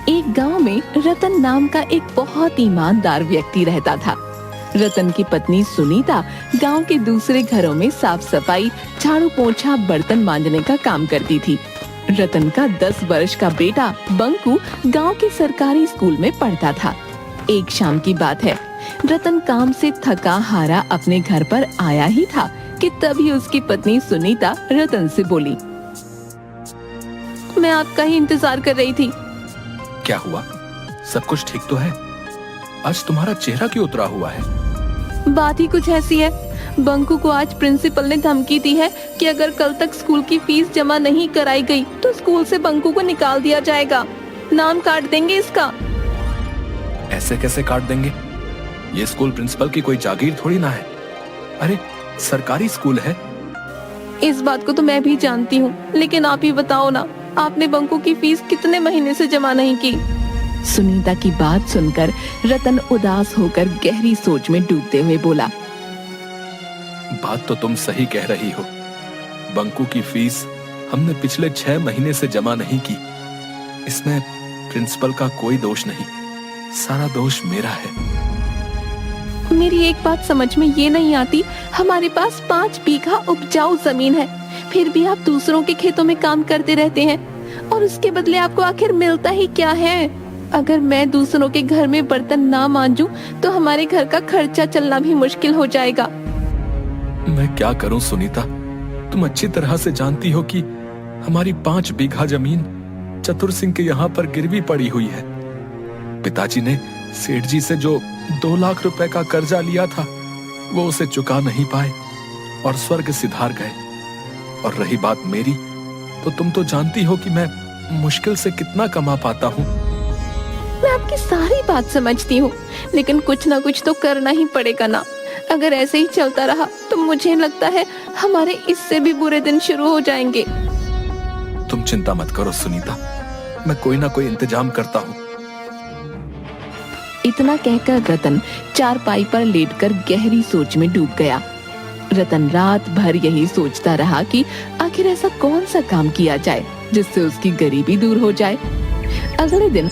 एक गांव में रतन नाम का एक बहुत ईमानदार व्यक्ति रहता था। रतन की पत्नी सुनीता गांव के दूसरे घरों में साफ सफाई, झाड़ू पोंछा, बर्तन मांजने का काम करती थी। रतन का 10 वर्ष का बेटा बंकू गांव के सरकारी स्कूल में पढ़ता था। एक शाम की बात है, रतन काम से थका हारा अपने घर पर आया ही था कि तभी उसकी पत्नी सुनीता रतन से बोली, मैं आपका ही इंतजार कर रही थी। क्या हुआ? सब कुछ ठीक तो है? आज तुम्हारा चेहरा क्यों उतरा हुआ है? बात ही कुछ ऐसी है, बंकू को आज प्रिंसिपल ने धमकी दी है कि अगर कल तक स्कूल की फीस जमा नहीं कराई गई तो स्कूल से बंकू को निकाल दिया जाएगा। नाम काट देंगे इसका। ऐसे कैसे काट देंगे? ये स्कूल प्रिंसिपल की कोई जागीर थोड़ी ना है। अरे सरकारी स्कूल है। इस बात को तो मैं भी जानती हूँ, लेकिन आप ही बताओ ना, आपने बंकू की फीस कितने महीने से जमा नहीं की? सुनीता की बात सुनकर रतन उदास होकर गहरी सोच में डूबते हुए बोला, बात तो तुम सही कह रही हो। बंकू की फीस हमने पिछले 6 महीने से जमा नहीं की। इसमें प्रिंसिपल का कोई दोष नहीं, सारा दोष मेरा है। मेरी एक बात समझ में ये नहीं आती, हमारे पास 5 बीघा उपजाऊ जमीन है, फिर भी आप दूसरों के खेतों में काम करते रहते हैं और उसके बदले आपको आखिर मिलता ही क्या है? अगर मैं दूसरों के घर में बर्तन ना मांजूं तो हमारे घर का खर्चा चलना भी मुश्किल हो जाएगा। मैं क्या करूं सुनीता, तुम अच्छी तरह से जानती हो कि हमारी 5 बीघा जमीन चतुर सिंह के यहाँ पर गिरवी पड़ी हुई है। पिताजी ने सेठ जी से जो 2 लाख रुपए का कर्जा लिया था वो उसे चुका नहीं पाए और स्वर्ग सिधार गए। और रही बात मेरी, तो तुम तो जानती हो कि मैं मुश्किल से कितना कमा पाता हूँ। मैं आपकी सारी बात समझती हूँ, लेकिन कुछ ना कुछ तो करना ही पड़ेगा ना। अगर ऐसे ही चलता रहा तो मुझे लगता है हमारे इससे भी बुरे दिन शुरू हो जाएंगे। तुम चिंता मत करो सुनीता, मैं कोई ना कोई इंतजाम करता हूँ। इतना कहकर रतन चारपाई पर लेटकर गहरी सोच में डूब गया। रतन रात भर यही सोचता रहा कि आखिर ऐसा कौन सा काम किया जाए जिससे उसकी गरीबी दूर हो जाए। अगले दिन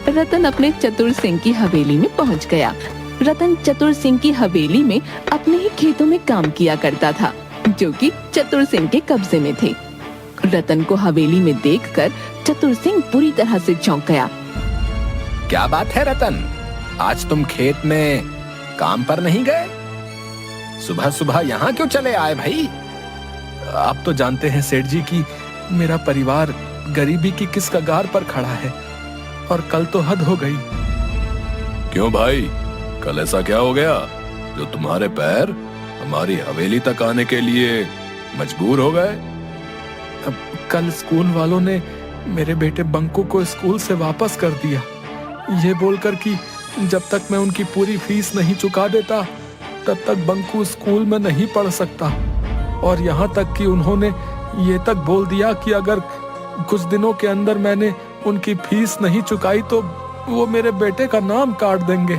रतन अपने चतुर सिंह की हवेली में पहुंच गया। रतन चतुर सिंह की हवेली में अपने ही खेतों में काम किया करता था, जो कि चतुर सिंह के कब्जे में थे। रतन को हवेली में देखकर चतुर सिंह बुरी तरह से चौंक गया। क्या बात है रतन, आज तुम खेत में काम पर नहीं गए? सुबह सुबह यहाँ क्यों चले आए भाई? आप तो जानते हैं सेठ जी कि मेरा परिवार गरीबी की किस कगार पर खड़ा है और कल तो हद हो गई। क्यों भाई, कल ऐसा क्या हो गया जो तुम्हारे पैर हमारी हवेली तक आने के लिए मजबूर हो गए? कल स्कूल वालों ने मेरे बेटे बंकू को स्कूल से वापस कर दिया, ये बोलकर कि जब तक मैं उनकी पूरी फीस नहीं चुका देता तब तक बंकू स्कूल में नहीं पढ़ सकता। और यहाँ तक कि उन्होंने ये तक बोल दिया कि अगर कुछ दिनों के अंदर मैंने उनकी फीस नहीं चुकाई तो वो मेरे बेटे का नाम काट देंगे।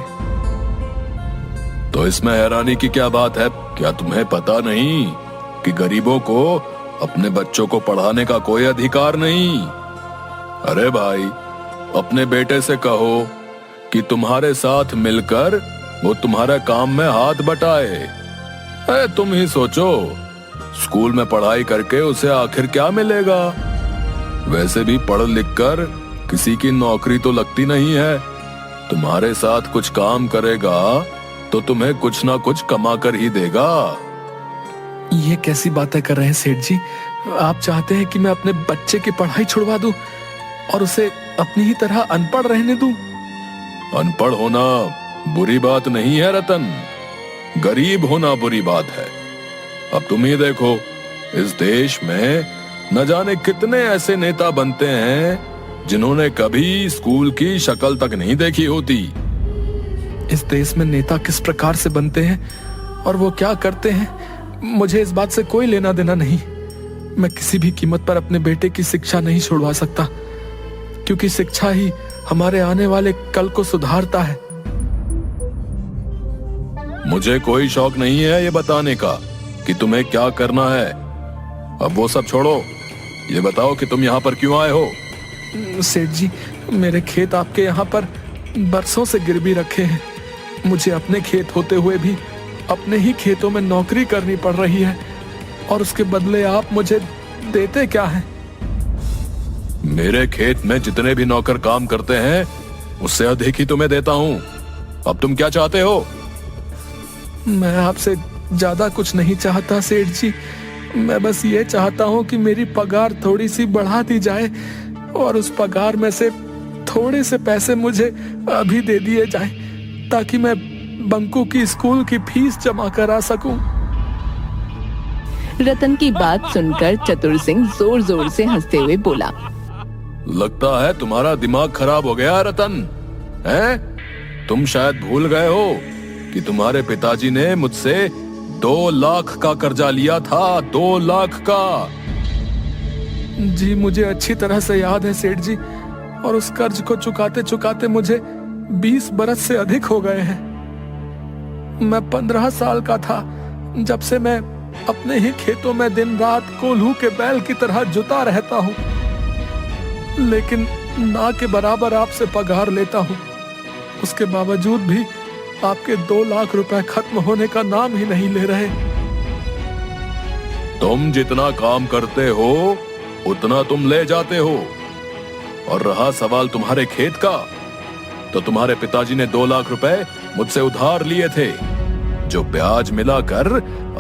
तो इसमें हैरानी की क्या बात है? क्या तुम्हें पता नहीं कि गरीबों को अपने बच्चों को पढ़ाने का कोई अधिकार नहीं? अरे भाई, अपने बेटे से कहो कि तुम्हारे साथ मिलकर वो तुम्हारे काम में हाथ बटाए। अरे तुम ही सोचो, स्कूल में पढ़ाई करके उसे आखिर क्या मिलेगा? वैसे भी पढ़ लिख कर किसी की नौकरी तो लगती नहीं है। तुम्हारे साथ कुछ काम करेगा तो तुम्हें कुछ ना कुछ कमा कर ही देगा। ये कैसी बातें कर रहे हैं सेठ जी? आप चाहते हैं कि मैं अपने बच्चे की पढ़ाई छुड़वा दूं और उसे अपनी ही तरह अनपढ़ रहने दूं? अनपढ़ होना बुरी बात नहीं है रतन, गरीब होना बुरी बात है। अब तुम ही देखो, इस देश में न जाने कितने ऐसे नेता बनते हैं जिन्होंने कभी स्कूल की शक्ल तक नहीं देखी होती। इस देश में नेता किस प्रकार से बनते हैं और वो क्या करते हैं, मुझे इस बात से कोई लेना देना नहीं। मैं किसी भी कीमत पर अपने बेटे की शिक्षा नहीं छुड़वा सकता, क्योंकि शिक्षा ही हमारे आने वाले कल को सुधारता है। मुझे कोई शौक नहीं है ये बताने का कि तुम्हें क्या करना है। अब वो सब छोड़ो, ये बताओ कि तुम यहाँ पर क्यों आए हो? सेठ जी, मेरे खेत आपके यहाँ पर बरसों से गिरवी रखे हैं। मुझे अपने खेत होते हुए भी अपने ही खेतों में नौकरी करनी पड़ रही है, और उसके बदले आप मुझे देते क्या हैं? मेरे खेत में जितने भी नौकर काम करते हैं उससे अधिक ही तुम्हें देता हूँ। अब तुम क्या चाहते हो? मैं आपसे ज्यादा कुछ नहीं चाहता सेठ जी। मैं बस ये चाहता हूँ कि मेरी पगार थोड़ी सी बढ़ा दी जाए, और उस पगार में से थोड़े से पैसे मुझे अभी दे दिए जाए, ताकि मैं बंकू की स्कूल की फीस जमा करा सकूं। रतन की बात सुनकर चतुर सिंह जोर जोर से हंसते हुए बोला, लगता है तुम्हारा दिमाग खराब हो गया रतन, हैं? तुम शायद भूल गए हो कि तुम्हारे पिताजी ने मुझसे 2 लाख का कर्जा लिया था। 2 लाख का। जी मुझे अच्छी तरह से याद है सेठ जी, और उस कर्ज को चुकाते चुकाते मुझे 20 बरस से अधिक हो गए हैं। मैं 15 साल का था जब से मैं अपने ही खेतों में दिन रात कोल्हू के बैल की तरह जुता रहता हूँ, लेकिन ना के बराबर आपसे पगार लेता हूँ। उसके बावजूद भी आपके 2 लाख रुपए खत्म होने का नाम ही नहीं ले रहे। तुम जितना काम करते हो उतना तुम ले जाते हो, और रहा सवाल तुम्हारे खेत का, तो तुम्हारे पिताजी ने 2 लाख रुपए मुझसे उधार लिए थे, जो ब्याज मिलाकर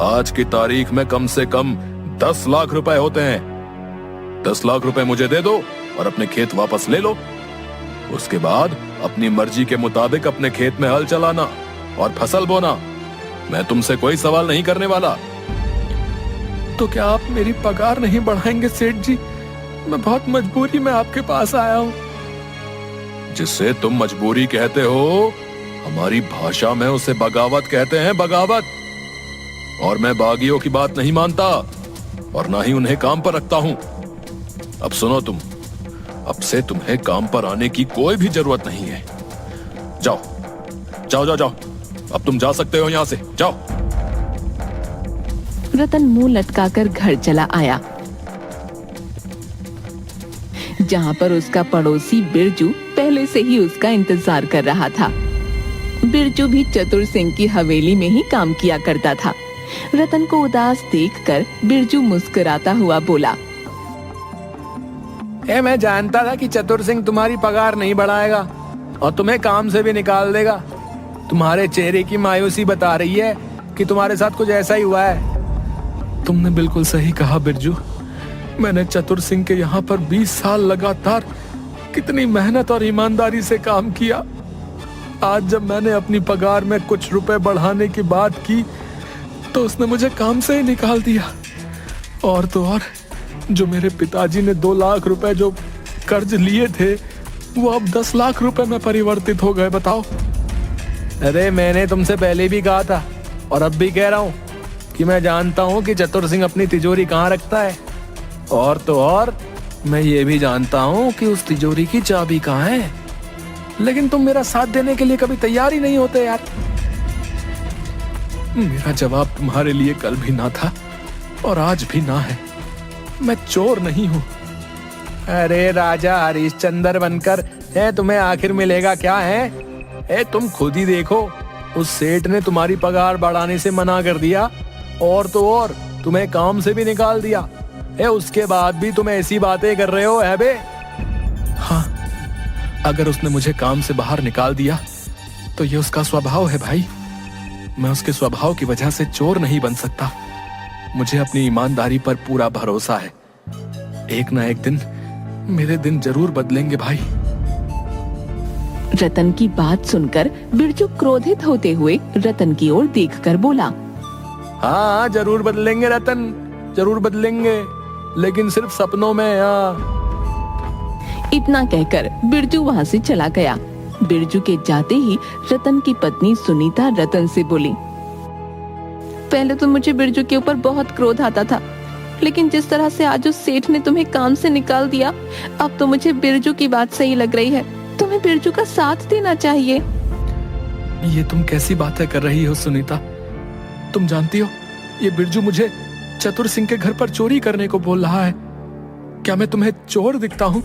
आज की तारीख में कम से कम 10 लाख रुपए होते हैं। 10 लाख रुपए मुझे दे दो और अपने खेत वापस ले लो। उसके बाद अपनी मर्जी के मुताबिक अपने खेत में हल चलाना और फसल बोना। मैं तुमसे कोई सवाल नहीं करने वाला। तो क्या आप मेरी पगार नहीं बढ़ाएंगे सेठ जी? मैं बहुत मजबूरी में आपके पास आया हूँ। जिससे तुम मजबूरी कहते हो, हमारी भाषा में उसे बगावत कहते हैं, बगावत। और मैं बागियों की बात नहीं मानता, और ना ही उन्हें काम पर रखता हूं। अब सुनो तुम, अब से तुम्हें काम पर आने की कोई भी जरूरत नहीं है। जाओ जाओ जाओ जाओ, अब तुम जा सकते हो यहां से, जाओ। रतन मुंह लटकाकर घर चला आया, जहां पर उसका पड़ोसी बिरजू पहले से ही उसका इंतजार कर रहा था। बिरजू भी चतुर सिंह की हवेली में ही काम किया करता था। रतन को उदास देखकर बिरजू मुस्कुराता हुआ बोला, मैं जानता था कि चतुर सिंह तुम्हारी पगार नहीं बढ़ाएगा और तुम्हें काम से भी निकाल देगा। तुम्हारे चेहरे की मायूसी बता रही है कि तुम्हारे साथ कुछ ऐसा ही हुआ है। तुमने बिल्कुल सही कहा बिरजू। मैंने चतुर सिंह के यहाँ पर 20 साल लगातार कितनी मेहनत और ईमानदारी से काम किया। आज जब मैंने अपनी पगार में कुछ रुपए बढ़ाने की बात की, तो उसने मुझे काम से ही निकाल दिया। और तो और, जो मेरे पिताजी ने 2 लाख रुपए जो कर्ज लिए थे, वो अब 10 लाख रुपए में परिवर्तित हो गए। बताओ। अरे मैंने तुमसे पहले भी कहा था और अब भी कह रहा हूँ कि मैं जानता हूँ कि चतुर सिंह अपनी तिजोरी कहाँ रखता है, और तो और मैं ये भी जानता हूँ कि उस तिजोरी की चाबी कहाँ है। लेकिन तुम मेरा साथ देने के लिए कभी तैयार ही नहीं होते यार। मेरा जवाब तुम्हारे लिए कल भी ना था और आज भी ना है। मैं चोर नहीं हूँ। अरे राजा हरिश्चंद्र बनकर तुम्हें आखिर मिलेगा क्या है? तुम खुद ही देखो, उस सेठ ने तुम्हारी पगार बढ़ाने से मना कर दिया, और तो और तुम्हें काम से भी निकाल दिया। उसके बाद भी तुम ऐसी बातें कर रहे हो है बे? हाँ, अगर उसने मुझे काम से बाहर निकाल दिया तो ये उसका स्वभाव है भाई। मैं उसके स्वभाव की वजह से चोर नहीं बन सकता। मुझे अपनी ईमानदारी पर पूरा भरोसा है। एक ना एक दिन मेरे दिन जरूर बदलेंगे भाई। रतन की बात सुनकर बिरजू क्रोधित होते हुए रतन की ओर देखकर बोला, हाँ जरूर बदलेंगे रतन, जरूर बदलेंगे, लेकिन सिर्फ सपनों में। इतना कहकर बिरजू वहाँ से चला गया। बिरजू के जाते ही रतन की पत्नी सुनीता रतन से बोली, पहले तो मुझे बिरजू के ऊपर बहुत क्रोध आता था, लेकिन जिस तरह से आज उस सेठ ने तुम्हें काम से निकाल दिया, अब तो मुझे बिरजू की बात सही लग रही है। तुम्हें बिरजू का साथ देना चाहिए। ये तुम कैसी बातें कर रही हो सुनीता? तुम जानती हो, ये बिरजू मुझे चतुर सिंह के घर पर चोरी करने को बोल रहा है। क्या मैं तुम्हें चोर दिखता हूँ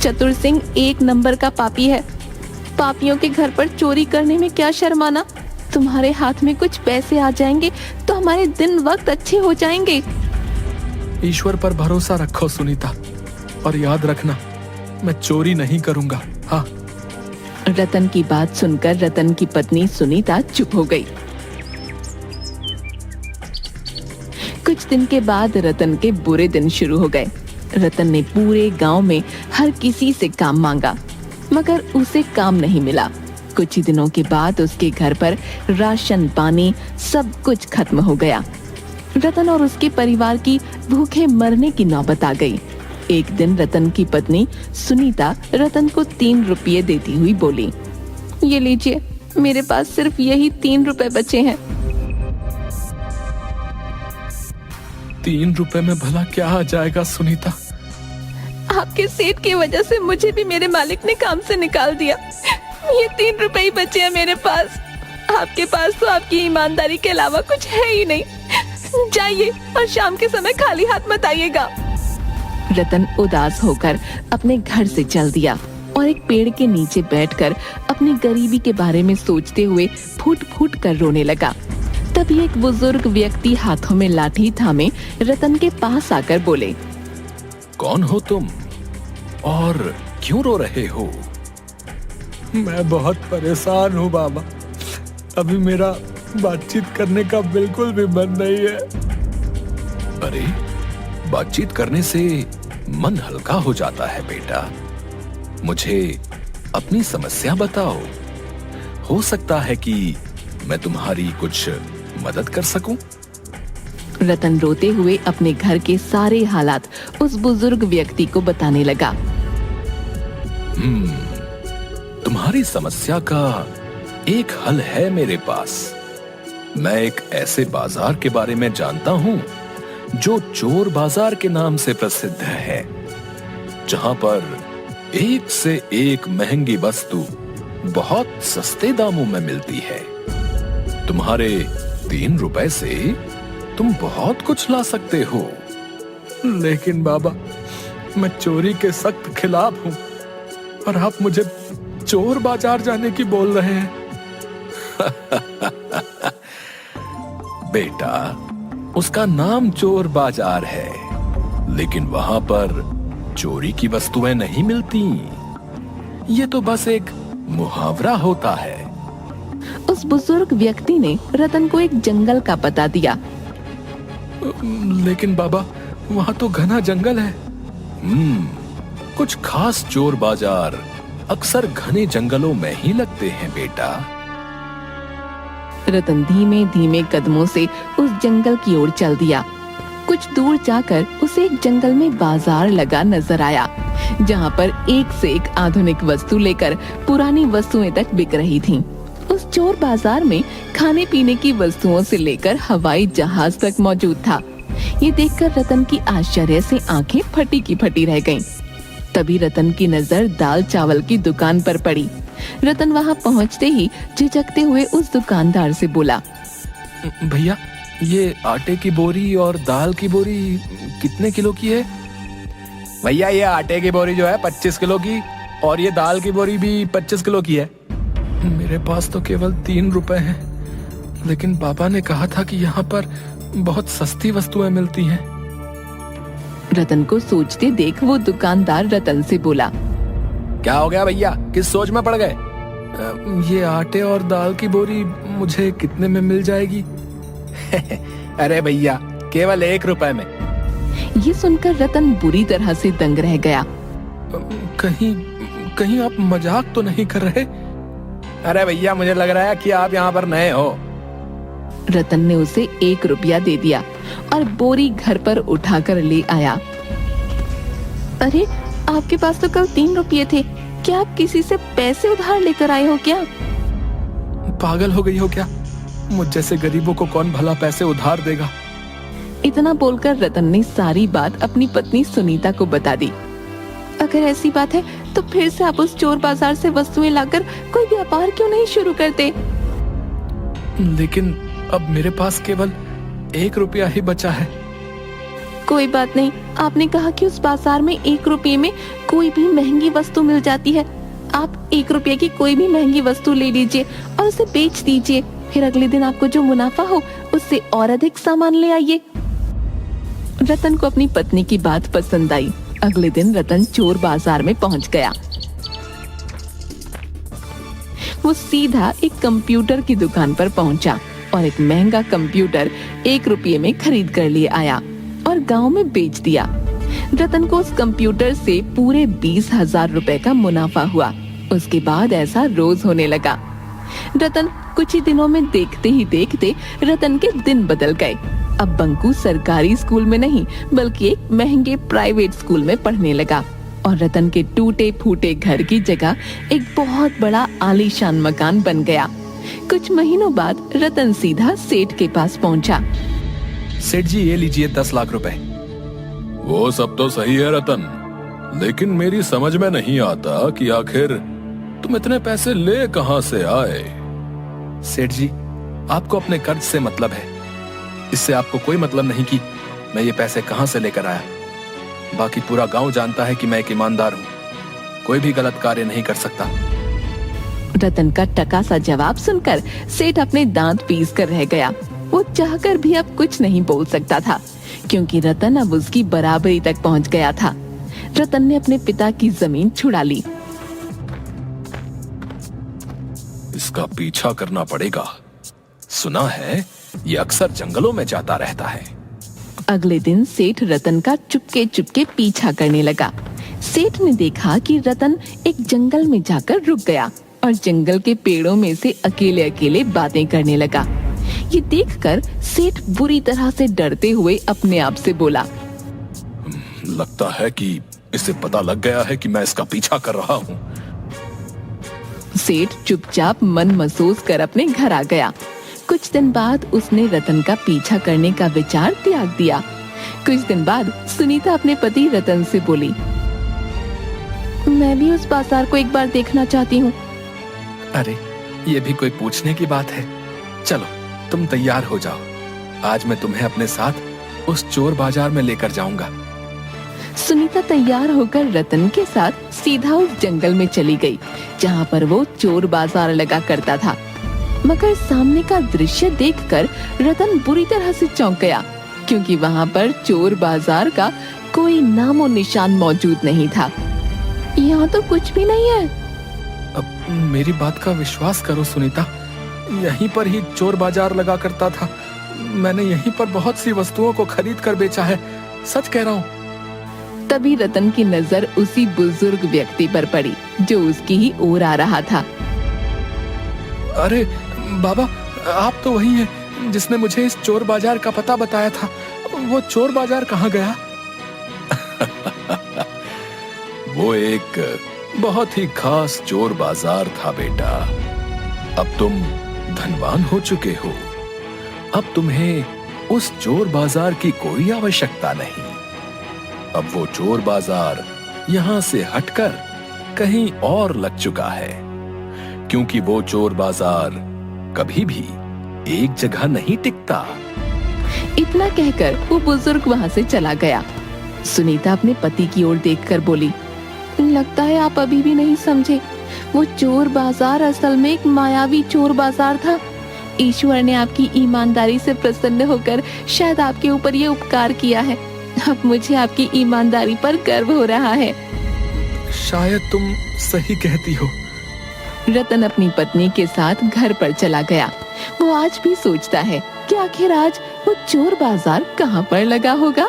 चतुर सिंह एक नंबर का पापी है। पापियों के घर पर चोरी करने में क्या शर्माना। तुम्हारे हाथ में कुछ पैसे आ जाएंगे तो हमारे दिन वक्त अच्छे हो जाएंगे। ईश्वर पर भरोसा रखो सुनीता, और याद रखना मैं चोरी नहीं करूंगा। हाँ। रतन की बात सुनकर रतन की पत्नी सुनीता चुप हो गई। कुछ दिन के बाद रतन के बुरे दिन शुरू हो गए। रतन ने पूरे गांव में हर किसी से काम मांगा, मगर उसे काम नहीं मिला। कुछ ही दिनों के बाद उसके घर पर राशन पानी सब कुछ खत्म हो गया। रतन और उसके परिवार की भूखे मरने की नौबत आ गई। एक दिन रतन की पत्नी सुनीता रतन को 3 रुपये देती हुई बोली, ये लीजिए, मेरे पास सिर्फ यही 3 रुपए बचे हैं। 3 रुपए में भला क्या आ जाएगा सुनीता? आपके सेठ की वजह से मुझे भी मेरे मालिक ने काम से निकाल दिया। ये 3 रुपए ही बचे हैं मेरे पास। आपके पास तो आपकी ईमानदारी के अलावा कुछ है ही नहीं। जाइए और शाम के समय खाली हाथ मत आइएगा। रतन उदास होकर अपने घर से चल दिया और एक पेड़ के नीचे बैठकर अपनी गरीबी के बारे में सोचते हुए फूट फूट कर रोने लगा। तभी एक बुजुर्ग व्यक्ति हाथों में लाठी थामे रतन के पास आकर बोले, कौन हो तुम और क्यों रो रहे हो? मैं बहुत परेशान हूँ बाबा, अभी मेरा बातचीत करने का बिल्कुल भी मन नहीं है। अरे, बातचीत करने से मन हल्का हो जाता है बेटा। मुझे अपनी समस्या बताओ, हो सकता है कि मैं तुम्हारी कुछ मदद कर सकूं। रतन रोते हुए अपने घर के सारे हालात उस बुजुर्ग व्यक्ति को बताने लगा। तुम्हारी समस्या का एक हल है मेरे पास। मैं एक ऐसे बाजार के बारे में जानता हूं जो चोर बाजार के नाम से प्रसिद्ध है, जहां पर एक से एक महंगी वस्तु बहुत सस्ते दामों में मिलती है। तुम्हारे 3 रुपए से तुम बहुत कुछ ला सकते हो। लेकिन बाबा, मैं चोरी के सख्त खिलाफ हूं और आप मुझे चोर बाजार जाने की बोल रहे हैं। बेटा, उसका नाम चोर बाजार है, लेकिन वहां पर चोरी की वस्तुएं नहीं मिलती। ये तो बस एक मुहावरा होता है। उस बुजुर्ग व्यक्ति ने रतन को एक जंगल का पता दिया। लेकिन बाबा, वहां तो घना जंगल है। कुछ खास चोर बाजार अक्सर घने जंगलों में ही लगते हैं बेटा। रतन धीमे धीमे कदमों से उस जंगल की ओर चल दिया। कुछ दूर जाकर उसे एक जंगल में बाजार लगा नजर आया, जहां पर एक से एक आधुनिक वस्तु लेकर पुरानी वस्तुएं तक बिक रही थीं। उस चोर बाजार में खाने पीने की वस्तुओं से लेकर हवाई जहाज तक मौजूद था। ये देखकर रतन की आश्चर्य से आंखें फटी की फटी रह गईं। तभी रतन की नजर दाल चावल की दुकान पर पड़ी। रतन वहां पहुंचते ही झिझकते हुए उस दुकानदार से बोला, भैया, ये आटे की बोरी और दाल की बोरी कितने किलो की है? भैया, ये आटे की बोरी जो है 25 किलो की, और ये दाल की बोरी भी 25 किलो की है। मेरे पास तो केवल 3 रुपए हैं, लेकिन पापा ने कहा था कि यहाँ पर बहुत सस्ती वस्तुएं मिलती हैं। रतन को सोचते देख वो दुकानदार रतन से बोला, क्या हो गया भैया, किस सोच में पड़ गए? ये आटे और दाल की बोरी मुझे कितने में मिल जाएगी? अरे भैया, केवल 1 रुपए में। ये सुनकर रतन बुरी तरह से दंग रह गया। कहीं आप मजाक तो नहीं कर रहे? अरे भैया, मुझे लग रहा है कि आप यहाँ पर नए हो। रतन ने उसे 1 रुपया दे दिया और बोरी घर पर उठाकर ले आया। अरे, आपके पास तो कल 3 रुपये थे, क्या आप किसी से पैसे उधार लेकर आए हो क्या? पागल हो गई हो क्या? मुझ जैसे गरीबों को कौन भला पैसे उधार देगा? इतना बोलकर रतन ने सारी बात अपनी पत्नी सुनीता को बता दी। अगर ऐसी बात है तो फिर से आप उस चोर बाजार से वस्तुएं लाकर कोई व्यापार क्यों नहीं शुरू करते? लेकिन अब मेरे पास केवल 1 रुपया ही बचा है। कोई बात नहीं, आपने कहा कि उस बाजार में 1 रुपये में कोई भी महंगी वस्तु मिल जाती है। आप 1 रुपये की कोई भी महंगी वस्तु ले लीजिए और उसे बेच दीजिए। फिर अगले दिन आपको जो मुनाफा हो उससे और अधिक सामान ले आइए। रतन को अपनी पत्नी की बात पसंद आई। अगले दिन रतन चोर बाजार में पहुंच गया। वो सीधा एक कंप्यूटर की दुकान पर पहुंचा और एक महंगा कंप्यूटर 1 रुपये में खरीद कर लिए आया और गांव में बेच दिया। रतन को उस कंप्यूटर से पूरे 20,000 रुपए का मुनाफा हुआ। उसके बाद ऐसा रोज होने लगा। रतन कुछ ही दिनों में देखते ही देखते रतन के दिन बदल गए। अब बंकू सरकारी स्कूल में नहीं बल्कि एक महंगे प्राइवेट स्कूल में पढ़ने लगा और रतन के टूटे फूटे घर की जगह एक बहुत बड़ा आलीशान मकान बन गया। कुछ महीनों बाद रतन सीधा सेठ के पास पहुंचा। सेठ जी, ये लीजिए 10 लाख रुपए। वो सब तो सही है रतन, लेकिन मेरी समझ में नहीं आता कि आखिर तुम इतने पैसे ले कहां से आए। सेठ जी, आपको अपने कर्ज से मतलब है। इससे आपको कोई मतलब नहीं कि मैं ये पैसे कहां से लेकर आया। बाकी पूरा गांव जानता है कि मैं एक ईमानदार हूं, कोई भी गलत कार्य नहीं कर सकता। रतन का टका सा जवाब सुनकर सेठ अपने दांत पीस कर रह गया। वो चाहकर भी अब कुछ नहीं बोल सकता था क्योंकि रतन अब उसकी बराबरी तक पहुंच गया था। रतन ने अपने पिता की जमीन छुड़ा ली। इसका पीछा करना पड़ेगा। सुना है ये अक्सर जंगलों में जाता रहता है। अगले दिन सेठ रतन का चुपके चुपके पीछा करने लगा। सेठ ने देखा कि रतन एक जंगल में जाकर रुक गया और जंगल के पेड़ों में से अकेले अकेले बातें करने लगा। ये देखकर सेठ बुरी तरह से डरते हुए अपने आप से बोला, लगता है कि इसे पता लग गया है कि मैं इसका पीछा कर रहा हूँ। सेठ चुपचाप मन महसूस कर अपने घर आ गया। कुछ दिन बाद उसने रतन का पीछा करने का विचार त्याग दिया। कुछ दिन बाद सुनीता अपने पति रतन से बोली, मैं भी उस बाजार को एक बार देखना चाहती हूँ। अरे, ये भी कोई पूछने की बात है। चलो, तुम तैयार हो जाओ। आज मैं तुम्हें अपने साथ उस चोर बाजार में लेकर जाऊंगा। सुनीता तैयार होकर रतन के साथ सीधा उस जंगल में चली गई जहाँ पर वो चोर बाजार लगा करता था। मगर सामने का दृश्य देखकर रतन बुरी तरह से चौंक गया क्योंकि वहाँ पर चोर बाजार का कोई नामो निशान मौजूद नहीं था। यहाँ तो कुछ भी नहीं है। अब मेरी बात का विश्वास करो सुनीता, यहीं पर ही चोर बाजार लगा करता था। मैंने यहीं पर बहुत सी वस्तुओं को खरीद कर बेचा है, सच कह रहा हूँ। तभी रतन की नजर उसी बुजुर्ग व्यक्ति पर पड़ी जो उसकी ही ओर आ रहा था। अरे बाबा, आप तो वही हैं जिसने मुझे इस चोर बाजार का पता बताया था। वो चोर बाजार कहाँ गया? वो एक बहुत ही खास चोर बाजार था बेटा। अब तुम धनवान हो चुके हो। अब तुम्हें उस चोर बाजार की कोई आवश्यकता नहीं। अब वो चोर बाजार यहाँ से हटकर कहीं और लग चुका है, क्योंकि वो चोर बाजार कभी भी एक जगह नहीं टिकता। इतना कहकर वो बुजुर्ग वहाँ से चला गया। सुनीता अपने पति की ओर देखकर बोली, लगता है आप अभी भी नहीं समझे। वो चोर बाजार असल में एक मायावी चोर बाजार था। ईश्वर ने आपकी ईमानदारी से प्रसन्न होकर शायद आपके ऊपर ये उपकार किया है। अब मुझे आपकी ईमानदारी पर गर्व हो रहा है। शायद तुम सही कहती हो। रतन अपनी पत्नी के साथ घर पर चला गया। वो आज भी सोचता है कि आखिर आज वो चोर बाजार कहाँ पर लगा होगा।